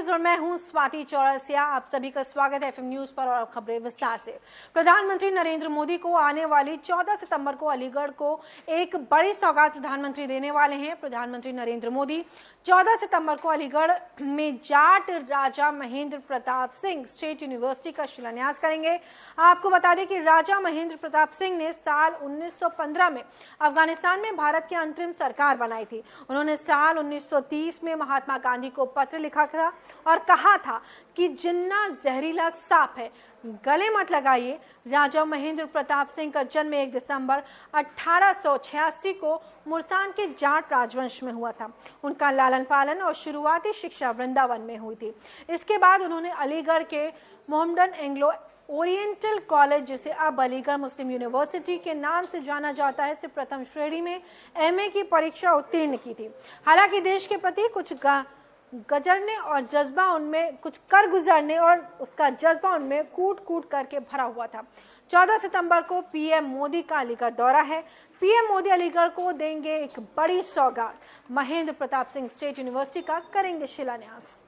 और मैं हूं स्वाति चौरसिया। आप सभी का स्वागत है एफएम न्यूज पर और खबरें विस्तार से। प्रधानमंत्री नरेंद्र मोदी को आने वाली 14 सितंबर को अलीगढ़ को एक बड़ी सौगात प्रधानमंत्री देने वाले हैं। प्रधानमंत्री नरेंद्र मोदी 14 सितंबर को अलीगढ़ में जाट राजा महेंद्र प्रताप सिंह स्टेट यूनिवर्सिटी का शिलान्यास करेंगे। आपको बता दें कि राजा महेंद्र प्रताप सिंह ने साल 1915 में अफगानिस्तान में भारत की अंतरिम सरकार बनाई थी। उन्होंने साल 1930 में महात्मा गांधी को पत्र लिखा था और कहा था कि जिन्ना जहरीला सांप है, गले मत लगाइए। राजा महेंद्र प्रताप सिंह का जन्म 1 दिसंबर 1886 को मुरसान के जाट राजवंश में हुआ था। उनका लालन पालन और शुरुआती शिक्षा वृंदावन में हुई थी। इसके बाद उन्होंने अलीगढ़ के मोहम्मदन एंग्लो ओरिएंटल कॉलेज, जिसे अब अलीगढ़ मुस्लिम यूनिवर्सिटी के नाम से जाना जाता है, से प्रथम श्रेणी में एमए की परीक्षा उत्तीर्ण की थी। हालांकि देश के प्रति कुछ गुजरने और जज्बा उनमें कुछ कर गुजरने और उसका जज्बा उनमें कूट कूट करके भरा हुआ था। 14 सितंबर को पीएम मोदी का अलीगढ़ दौरा है। पीएम मोदी अलीगढ़ को देंगे एक बड़ी सौगात, महेंद्र प्रताप सिंह स्टेट यूनिवर्सिटी का करेंगे शिलान्यास।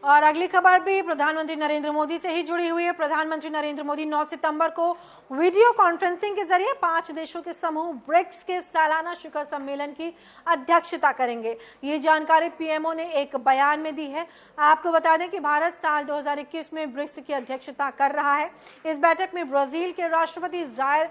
और अगली खबर भी प्रधानमंत्री नरेंद्र मोदी से ही जुड़ी हुई है। प्रधानमंत्री नरेंद्र मोदी 9 सितंबर को वीडियो कॉन्फ्रेंसिंग के जरिए 5 देशों के समूह ब्रिक्स के सालाना शिखर सम्मेलन की अध्यक्षता करेंगे। ये जानकारी पीएमओ ने एक बयान में दी है। आपको बता दें कि भारत साल 2021 में ब्रिक्स की अध्यक्षता कर रहा है। इस बैठक में ब्राजील के राष्ट्रपति जायर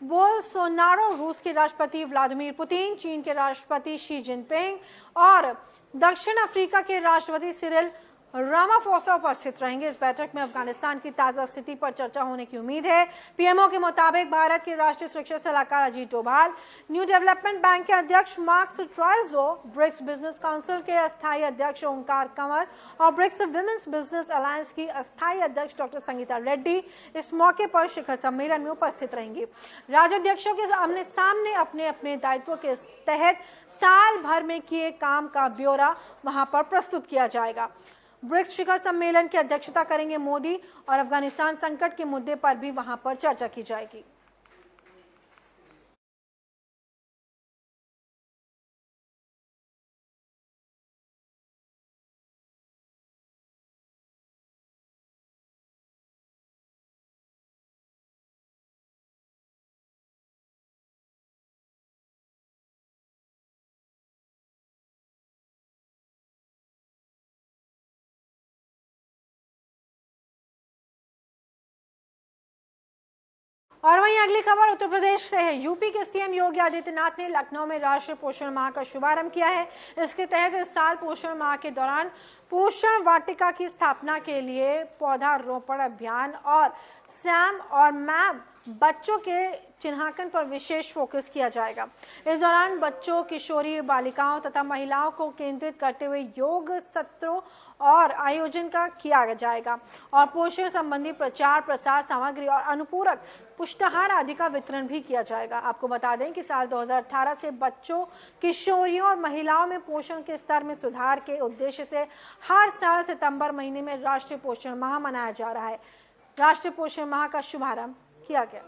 बोल्सोनारो, रूस के राष्ट्रपति व्लादिमीर पुतिन, चीन के राष्ट्रपति शी जिनपिंग और दक्षिण अफ्रीका के राष्ट्रपति सिरिल रामाफोसा उपस्थित रहेंगे। इस बैठक में अफगानिस्तान की ताजा स्थिति पर चर्चा होने की उम्मीद है। पीएमओ के मुताबिक भारत के राष्ट्रीय सुरक्षा सलाहकार Ajit Doval, new development bank के अध्यक्ष Marcos Troyjo, BRICS business council के अस्थायी अध्यक्ष ओंकार कंवर और ब्रिक्स विमेंस बिजनेस अलायंस की अस्थायी अध्यक्ष डॉक्टर संगीता रेड्डी इस मौके पर शिखर सम्मेलन में उपस्थित रहेंगे। राज्याध्यक्षों के आमने सामने अपने अपने दायित्वों के तहत साल भर में किए काम का ब्यौरा वहां पर प्रस्तुत किया जाएगा। ब्रिक्स शिखर सम्मेलन की अध्यक्षता करेंगे मोदी और अफगानिस्तान संकट के मुद्दे पर भी वहां पर चर्चा की जाएगी। और वहीं अगली खबर उत्तर प्रदेश से है। यूपी के सीएम योगी आदित्यनाथ ने लखनऊ में राष्ट्रीय पोषण माह का शुभारंभ किया है। इसके तहत इस साल पोषण माह के दौरान पोषण वाटिका की स्थापना के लिए पौधारोपण अभियान और सैम और मैम बच्चों के चिन्हांकन पर विशेष फोकस किया जाएगा। इस दौरान बच्चों, किशोरी, बालिकाओं तथा महिलाओं को केंद्रित करते हुए योग सत्रों और आयोजन का किया जाएगा और पोषण संबंधी प्रचार प्रसार सामग्री और अनुपूरक पुष्टाहार आदि का वितरण भी किया जाएगा। आपको बता दें कि साल 2018 से बच्चों, किशोरियों और महिलाओं में पोषण के स्तर में सुधार के उद्देश्य से हर साल सितंबर महीने में राष्ट्रीय पोषण माह मनाया जा रहा है। राष्ट्रीय पोषण माह का शुभारंभ किया गया।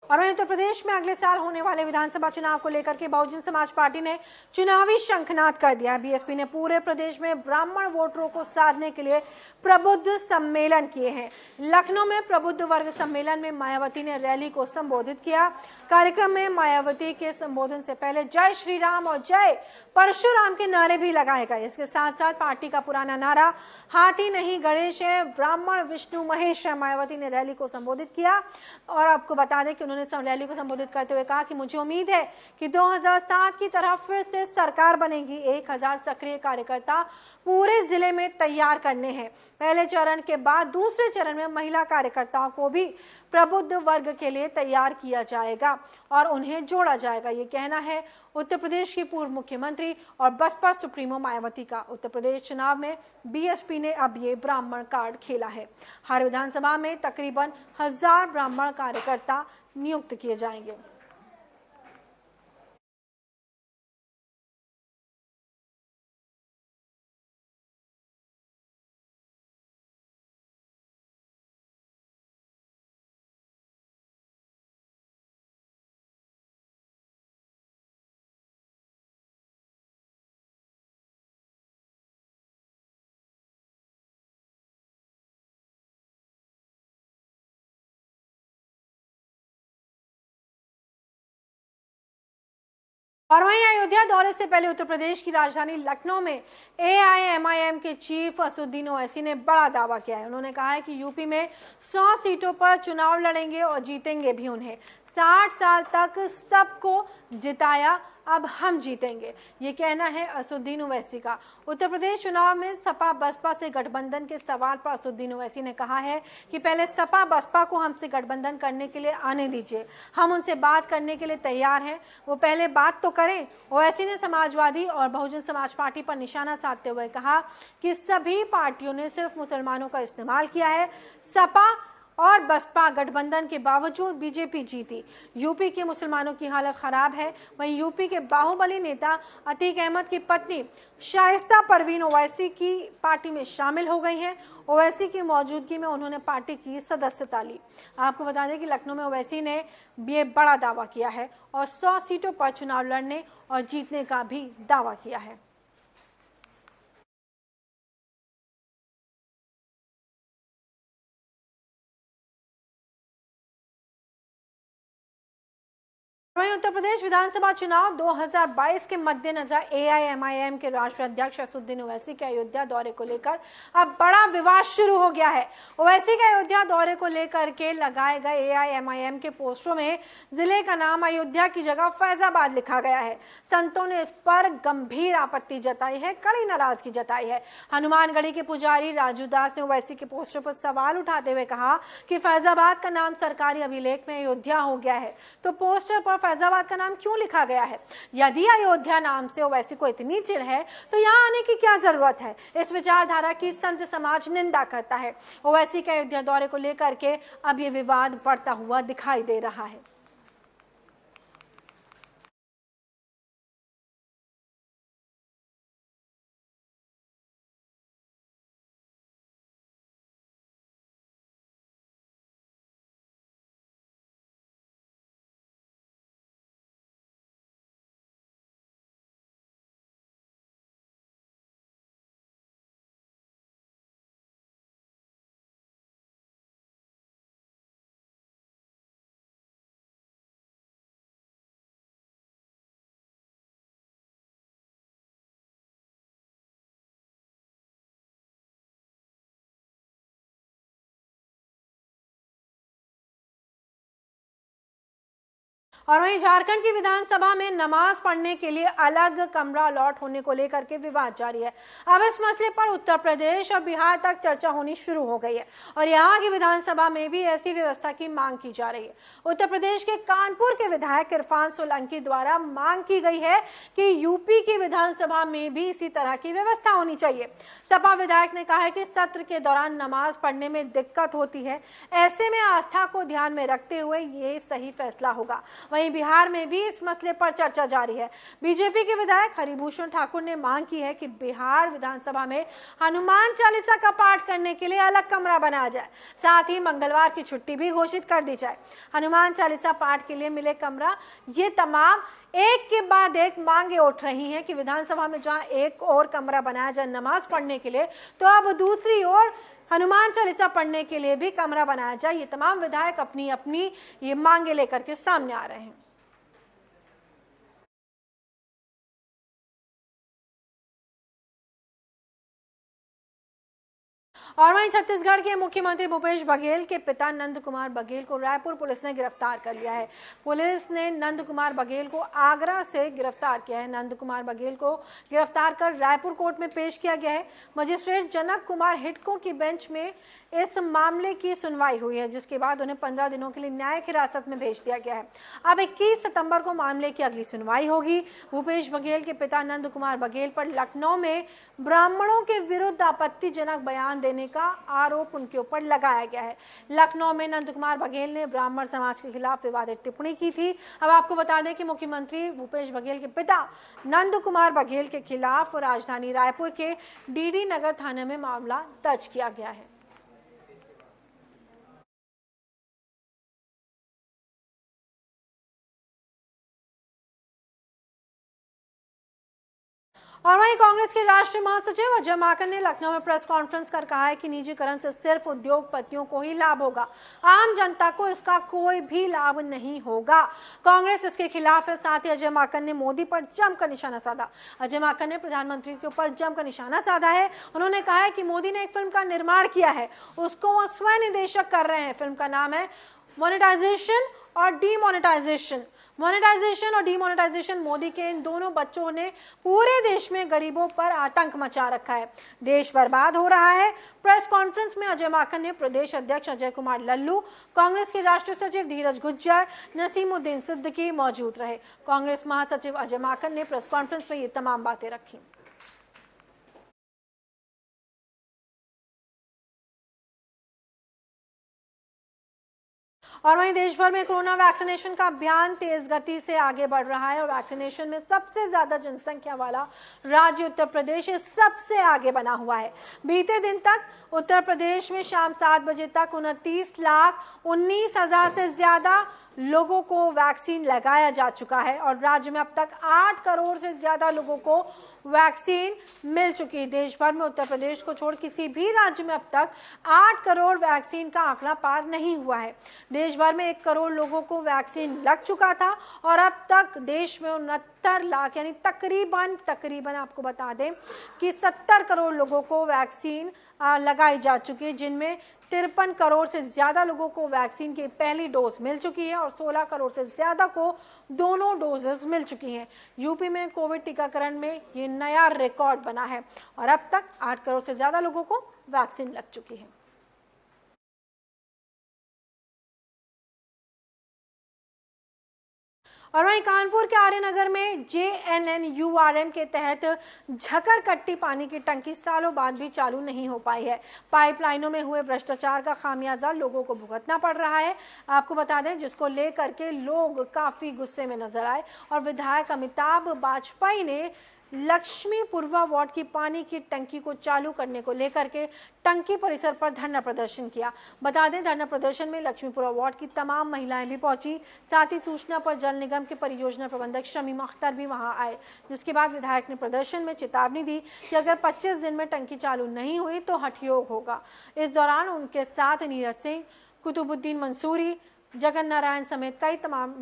और उत्तर प्रदेश में अगले साल होने वाले विधानसभा चुनाव को लेकर के बहुजन समाज पार्टी ने चुनावी शंखनाद कर दिया। बीएसपी ने पूरे प्रदेश में ब्राह्मण वोटरों को साधने के लिए प्रबुद्ध सम्मेलन किए हैं। लखनऊ में प्रबुद्ध वर्ग सम्मेलन में मायावती ने रैली को संबोधित किया। कार्यक्रम में मायावती के संबोधन से पहले जय श्री राम और जय परशुराम के नारे भी लगाए गए। इसके साथ साथ पार्टी का पुराना नारा हाथी नहीं गणेश है, ब्राह्मण विष्णु महेश है, मायावती ने रैली को संबोधित किया। और आपको बता दें कि उन्होंने उन्होंने रैली को संबोधित करते हुए कहा कि मुझे उम्मीद है कि 2007 की तरह फिर से सरकार बनेगी। 1000 सक्रिय कार्यकर्ता पूरे जिले में तैयार करने हैं। पहले चरण के बाद दूसरे चरण में महिला कार्यकर्ताओं को भी प्रबुद्ध वर्ग के लिए तैयार किया जाएगा और उन्हें जोड़ा जाएगा। ये कहना है उत्तर प्रदेश की पूर्व मुख्यमंत्री और बसपा सुप्रीमो मायावती का। उत्तर प्रदेश चुनाव में बीएसपी ने अब ये ब्राह्मण कार्ड खेला है। हर विधानसभा में तकरीबन 1000 ब्राह्मण कार्यकर्ता नियुक्त किए जाएंगे। और वहीं अयोध्या दौरे से पहले उत्तर प्रदेश की राजधानी लखनऊ में एआईएमआईएम के चीफ असदुद्दीन ओवैसी ने बड़ा दावा किया है। उन्होंने कहा है कि यूपी में 100 सीटों पर चुनाव लड़ेंगे और जीतेंगे भी उन्हें। 60 साल तक सबको जिताया, अब हम जीतेंगे, ये कहना है असदुद्दीन ओवैसी का। उत्तर प्रदेश चुनाव में सपा बसपा से गठबंधन के सवाल पर असदुद्दीन ओवैसी ने कहा है कि पहले सपा बसपा को हमसे गठबंधन करने के लिए आने दीजिए, हम उनसे बात करने के लिए तैयार हैं, वो पहले बात तो करें। ओवैसी ने समाजवादी और बहुजन समाज पार्टी पर निशाना साधते हुए कहा कि सभी पार्टियों ने सिर्फ मुसलमानों का इस्तेमाल किया है। सपा और बसपा गठबंधन के बावजूद बीजेपी जीती। यूपी के मुसलमानों की हालत खराब है। वहीं यूपी के बाहुबली नेता अतीक अहमद की पत्नी शाइस्ता परवीन ओवैसी की पार्टी में शामिल हो गई हैं। ओवैसी की मौजूदगी में उन्होंने पार्टी की सदस्यता ली। आपको बता दें कि लखनऊ में ओवैसी ने ये बड़ा दावा किया है और 100 सीटों पर चुनाव लड़ने और जीतने का भी दावा किया है। वहीं उत्तर प्रदेश विधानसभा चुनाव 2022 के मद्देनजर एआईएमआईएम के राष्ट्रीय अध्यक्ष असदुद्दीन ओवैसी के अयोध्या दौरे को लेकर अब बड़ा विवाद शुरू हो गया है। ओवैसी के अयोध्या दौरे को लेकर के लगाए गए एआईएमआईएम के पोस्टरों में जिले का नाम अयोध्या की जगह फैजाबाद लिखा गया है। संतों ने इस पर गंभीर आपत्ति जताई है, कड़ी नाराजगी जताई है। हनुमानगढ़ी के पुजारी राजू दास ने ओवैसी के पोस्टर पर सवाल उठाते हुए कहा कि फैजाबाद का नाम सरकारी अभिलेख में अयोध्या हो गया है, तो पोस्टर पर फैजाबाद का नाम क्यों लिखा गया है? यदि अयोध्या नाम से ओवैसी को इतनी चिढ़ है तो यहाँ आने की क्या जरूरत है? इस विचारधारा की संत समाज निंदा करता है। ओवैसी के अयोध्या दौरे को लेकर के अब ये विवाद बढ़ता हुआ दिखाई दे रहा है। और वहीं झारखंड की विधानसभा में नमाज पढ़ने के लिए अलग कमरा अलॉट होने को लेकर के विवाद जारी है। अब इस मसले पर उत्तर प्रदेश और बिहार तक चर्चा होनी शुरू हो गई है और यहाँ की विधानसभा में भी ऐसी व्यवस्था की मांग की जा रही है। उत्तर प्रदेश के कानपुर के विधायक इरफान सोलंकी द्वारा मांग की गई है कि यूपी की विधानसभा में भी इसी तरह की व्यवस्था होनी चाहिए। सपा विधायक ने कहा है कि सत्र के दौरान नमाज पढ़ने में दिक्कत होती है, ऐसे में आस्था को ध्यान में रखते हुए ये सही फैसला होगा। वहीं बिहार में भी इस मसले पर चर्चा जारी है। बीजेपी के विधायक हरिभूषण ठाकुर ने मांग की है कि बिहार विधानसभा में हनुमान चालीसा का पाठ करने के लिए अलग कमरा बनाया जाए, साथ ही मंगलवार की छुट्टी भी घोषित कर दी जाए। हनुमान चालीसा पाठ के लिए मिले कमरा, ये तमाम एक के बाद एक मांगे उठ रही हैं कि विधानसभा में जहां एक और कमरा बनाया जाए नमाज पढ़ने के लिए, तो अब दूसरी ओर हनुमान चालीसा पढ़ने के लिए भी कमरा बनाया जाए। ये तमाम विधायक अपनी अपनी ये मांगे लेकर के सामने आ रहे हैं। और वहीं छत्तीसगढ़ के मुख्यमंत्री भूपेश बघेल के पिता नंद कुमार बघेल को रायपुर पुलिस ने गिरफ्तार कर लिया है। पुलिस ने नंद कुमार बघेल को आगरा से गिरफ्तार किया है। नंद कुमार बघेल को गिरफ्तार कर रायपुर कोर्ट में पेश किया गया है। मजिस्ट्रेट जनक कुमार हिटको की बेंच में इस मामले की सुनवाई हुई है, जिसके बाद उन्हें 15 दिनों के लिए न्यायिक हिरासत में भेज दिया गया है। अब 21 सितंबर को मामले की अगली सुनवाई होगी। भूपेश बघेल के पिता नंद कुमार बघेल पर लखनऊ में ब्राह्मणों के विरुद्ध आपत्तिजनक बयान देने का आरोप उनके ऊपर लगाया गया है। लखनऊ में नंद कुमार बघेल ने ब्राह्मण समाज के खिलाफ विवादित टिप्पणी की थी। अब आपको बता दें कि मुख्यमंत्री भूपेश बघेल के पिता नंद कुमार बघेल के खिलाफ राजधानी रायपुर के डीडी नगर थाने में मामला दर्ज किया गया है। और वहीं कांग्रेस के राष्ट्रीय महासचिव अजय माकन ने लखनऊ में प्रेस कॉन्फ्रेंस कर कहा है कि निजीकरण से सिर्फ उद्योगपतियों को ही लाभ होगा, आम जनता को इसका कोई भी लाभ नहीं होगा। कांग्रेस इसके खिलाफ है। साथ ही अजय माकन ने मोदी पर जमकर निशाना साधा। अजय माकन ने प्रधानमंत्री के ऊपर जमकर निशाना साधा है। उन्होंने कहा है कि मोदी ने एक फिल्म का निर्माण किया है, उसको वो स्वयं निदेशक कर रहे हैं। फिल्म का नाम है मोनेटाइजेशन और डीमोनेटाइजेशन। मोनेटाइजेशन और डीमोनेटाइजेशन मोदी के इन दोनों बच्चों ने पूरे देश में गरीबों पर आतंक मचा रखा है। देश बर्बाद हो रहा है। प्रेस कॉन्फ्रेंस में अजय माकन ने प्रदेश अध्यक्ष अजय कुमार लल्लू, कांग्रेस के राष्ट्रीय सचिव धीरज गुज्जर, नसीमुद्दीन सिद्दीकी मौजूद रहे। कांग्रेस महासचिव अजय माकन ने प्रेस कॉन्फ्रेंस में ये तमाम बातें रखी। और वहीं देश भर में कोरोना वैक्सीनेशन का अभियान तेज गति से आगे बढ़ रहा है और वैक्सीनेशन में सबसे ज्यादा जनसंख्या वाला राज्य उत्तर प्रदेश सबसे आगे बना हुआ है। बीते दिन तक उत्तर प्रदेश में शाम 7 बजे तक 29,19,000 से ज्यादा लोगों को वैक्सीन लगाया जा चुका है और राज्य में अब तक 8 करोड़ से ज्यादा लोगों को वैक्सीन मिल चुकी है। देश भर में उत्तर प्रदेश को छोड़ किसी भी राज्य में अब तक 8 करोड़ वैक्सीन का आंकड़ा पार नहीं हुआ है। देश भर में 1 करोड़ लोगों को वैक्सीन लग चुका था और अब तक देश में 69 लाख यानी तकरीबन आपको बता दें कि 70 करोड़ लोगों को वैक्सीन लगाई जा चुकी है, जिनमें 53 करोड़ से ज्यादा लोगों को वैक्सीन की पहली डोज मिल चुकी है और 16 करोड़ से ज्यादा को दोनों डोजेस मिल चुकी हैं। यूपी में कोविड टीकाकरण में ये नया रिकॉर्ड बना है और अब तक 8 करोड़ से ज्यादा लोगों को वैक्सीन लग चुकी है। और वहीं कानपुर के आर्यनगर में JNNURM के तहत झकरकट्टी पानी की टंकी सालों बाद भी चालू नहीं हो पाई है। पाइपलाइनों में हुए भ्रष्टाचार का खामियाजा लोगों को भुगतना पड़ रहा है। आपको बता दें, जिसको लेकर के लोग काफी गुस्से में नजर आए और विधायक अमिताभ बाजपेयी ने लक्ष्मीपुरवा वार्ड की पानी की टंकी को चालू करने को लेकर के टंकी परिसर पर धरना प्रदर्शन किया। बता दें, धरना प्रदर्शन में लक्ष्मीपुरवा वार्ड की तमाम महिलाएं भी पहुंची। साथ ही सूचना पर जल निगम के परियोजना प्रबंधक शमीम अख्तर भी वहां आए, जिसके बाद विधायक ने प्रदर्शन में चेतावनी दी कि अगर 25 दिन में टंकी चालू नहीं हुई तो हठयोग होगा। इस दौरान उनके साथ नीरज सिंह, कुतुबुद्दीन मंसूरी, जगन नारायण समेत कई तमाम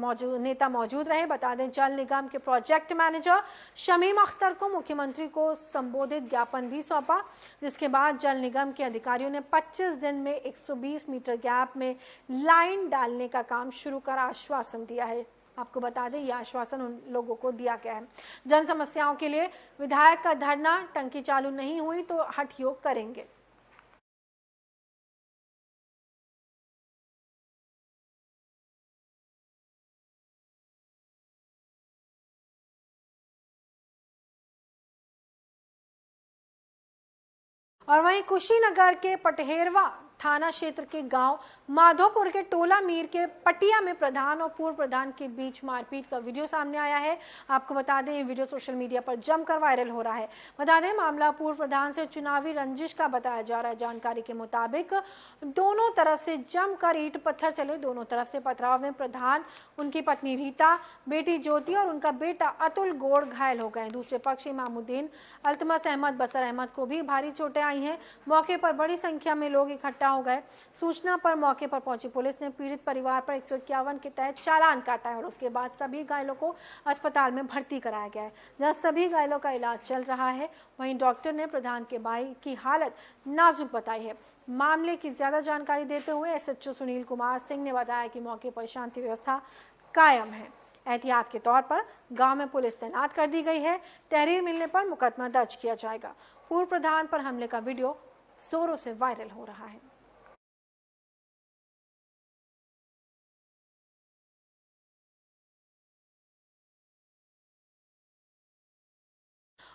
नेता मौजूद रहे। बता दें, जल निगम के प्रोजेक्ट मैनेजर शमीम अख्तर को मुख्यमंत्री को संबोधित ज्ञापन भी सौंपा, जिसके बाद जल निगम के अधिकारियों ने 25 दिन में 120 मीटर गैप में लाइन डालने का काम शुरू कर आश्वासन दिया है। आपको बता दें, यह आश्वासन उन लोगों को दिया गया है। जन समस्याओं के लिए विधायक का धरना, टंकी चालू नहीं हुई तो हठयोग करेंगे। और वहीं कुशीनगर के पटहेरवा थाना क्षेत्र के गांव माधोपुर के टोला मीर के पटिया में प्रधान और पूर्व प्रधान के बीच मारपीट का वीडियो सामने आया है। आपको बता दें, ये वीडियो सोशल मीडिया पर जमकर वायरल हो रहा है। बता दें, मामला पूर्व प्रधान से चुनावी रंजिश का बताया जा रहा है। जानकारी के मुताबिक दोनों तरफ से जमकर ईंट पत्थर चले। दोनों तरफ से पथराव में प्रधान, उनकी पत्नी रीता, बेटी ज्योति और उनका बेटा अतुल गोड़ घायल हो गए। दूसरे पक्ष इमामुद्दीन, अल्तमस अहमद, बसर अहमद को भी भारी चोटें आई हैं। मौके पर बड़ी संख्या में लोग इकट्ठा हो गए। सूचना पर मौके पर पहुंची पुलिस ने पीड़ित परिवार पर 151 के तहत चालान काटा है और उसके बाद सभी घायलों को अस्पताल में भर्ती कराया गया है, जहां सभी घायलों का इलाज चल रहा है। वहीं डॉक्टर ने प्रधान के भाई की हालत नाजुक बताई है। मामले की ज्यादा जानकारी देते हुए एसएचओ सुनील कुमार सिंह ने बताया कि मौके पर शांति व्यवस्था कायम है। एहतियात के तौर पर गांव में पुलिस तैनात कर दी गई है। तहरीर मिलने पर मुकदमा दर्ज किया जाएगा। पूर्व प्रधान पर हमले का वीडियो जोरों से वायरल हो रहा है।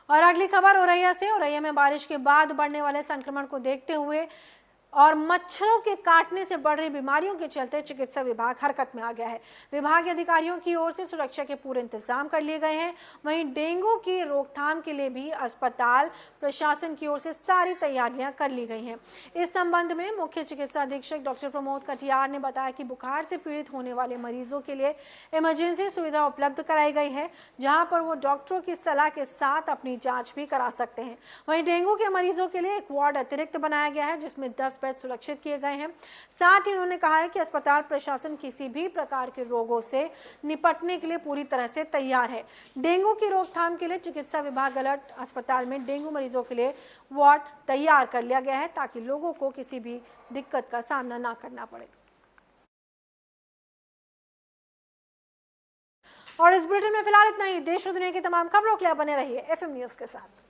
और अगली खबर औरैया से। औरैया में बारिश के बाद बढ़ने वाले संक्रमण को देखते हुए और मच्छरों के काटने से बढ़ रही बीमारियों के चलते चिकित्सा विभाग हरकत में आ गया है। विभाग के अधिकारियों की ओर से सुरक्षा के पूरे इंतजाम कर लिए गए हैं। वहीं डेंगू की रोकथाम के लिए भी अस्पताल प्रशासन की ओर से सारी तैयारियां कर ली गई हैं। इस संबंध में मुख्य चिकित्सा अधीक्षक डॉक्टर प्रमोद कटियार ने बताया कि बुखार से पीड़ित होने वाले मरीजों के लिए इमरजेंसी सुविधा उपलब्ध कराई गई है, जहां पर वो डॉक्टरों की सलाह के साथ अपनी जाँच भी करा सकते हैं। वहीं डेंगू के मरीजों के लिए एक वार्ड अतिरिक्त बनाया गया है, जिसमें 10 बेड सुरक्षित किए गए हैं। साथ ही उन्होंने कहा है कि अस्पताल प्रशासन किसी भी प्रकार के रोगों से निपटने के लिए पूरी तरह से तैयार है। डेंगू की रोकथाम के लिए चिकित्सा विभाग अलर्ट अस्पताल में डेंगू मरीजों के लिए वार्ड तैयार कर लिया गया है, ताकि लोगों को किसी भी दिक्कत का सामना ना करना पड़े। और इस बुलेटिन में फिलहाल इतना ही। देश और दुनिया की तमाम खबरों के लिए बने रहिए एफएम न्यूज के साथ।